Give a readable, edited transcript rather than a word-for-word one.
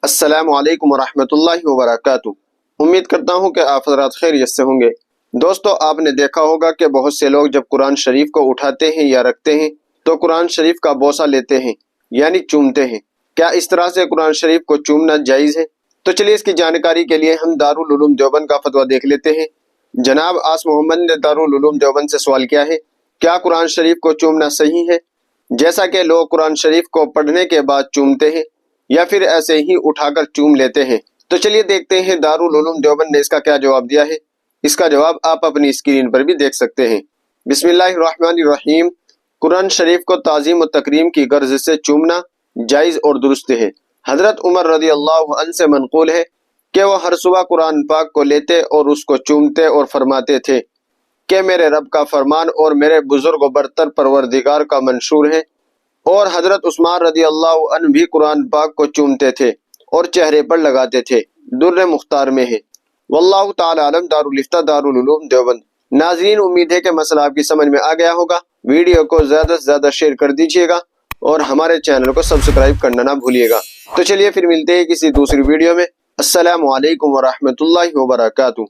السلام علیکم ورحمۃ اللہ وبرکاتہ۔ امید کرتا ہوں کہ آپ حضرات خیریت سے ہوں گے۔ دوستو، آپ نے دیکھا ہوگا کہ بہت سے لوگ جب قرآن شریف کو اٹھاتے ہیں یا رکھتے ہیں تو قرآن شریف کا بوسہ لیتے ہیں، یعنی چومتے ہیں۔ کیا اس طرح سے قرآن شریف کو چومنا جائز ہے؟ تو چلیے اس کی جانکاری کے لیے ہم دارالعلوم دیوبند کا فتویٰ دیکھ لیتے ہیں۔ جناب آس محمد نے دارالعلوم دیوبند سے سوال کیا ہے، کیا قرآن شریف کو چومنا صحیح ہے؟ جیسا کہ لوگ قرآن شریف کو پڑھنے کے بعد چومتے ہیں یا پھر ایسے ہی اٹھا کر چوم لیتے ہیں، تو چلیے دیکھتے ہیں دارالعلوم دیوبند نے اس کا کیا جواب دیا ہے۔ اس کا جواب آپ اپنی اسکرین پر بھی دیکھ سکتے ہیں۔ بسم اللہ الرحمن الرحیم۔ قرآن شریف کو تعظیم و تکریم کی غرض سے چومنا جائز اور درست ہے۔ حضرت عمر رضی اللہ عنہ سے منقول ہے کہ وہ ہر صبح قرآن پاک کو لیتے اور اس کو چومتے اور فرماتے تھے کہ میرے رب کا فرمان اور میرے بزرگ و برتر پروردگار کا منشور ہے۔ اور حضرت عثمان رضی اللہ عنہ بھی قرآن پاک کو چومتے تھے اور چہرے پر لگاتے تھے۔ در مختار میں ہے۔ واللہ تعالی عالم۔ دارالفتہ دارالعلوم دیوبند۔ ناظرین، امید ہے کہ مسئلہ آپ کی سمجھ میں آ گیا ہوگا۔ ویڈیو کو زیادہ سے زیادہ شیئر کر دیجیے گا اور ہمارے چینل کو سبسکرائب کرنا نہ بھولیے گا۔ تو چلیے پھر ملتے ہیں کسی دوسری ویڈیو میں۔ السلام علیکم ورحمۃ اللہ وبرکاتہ۔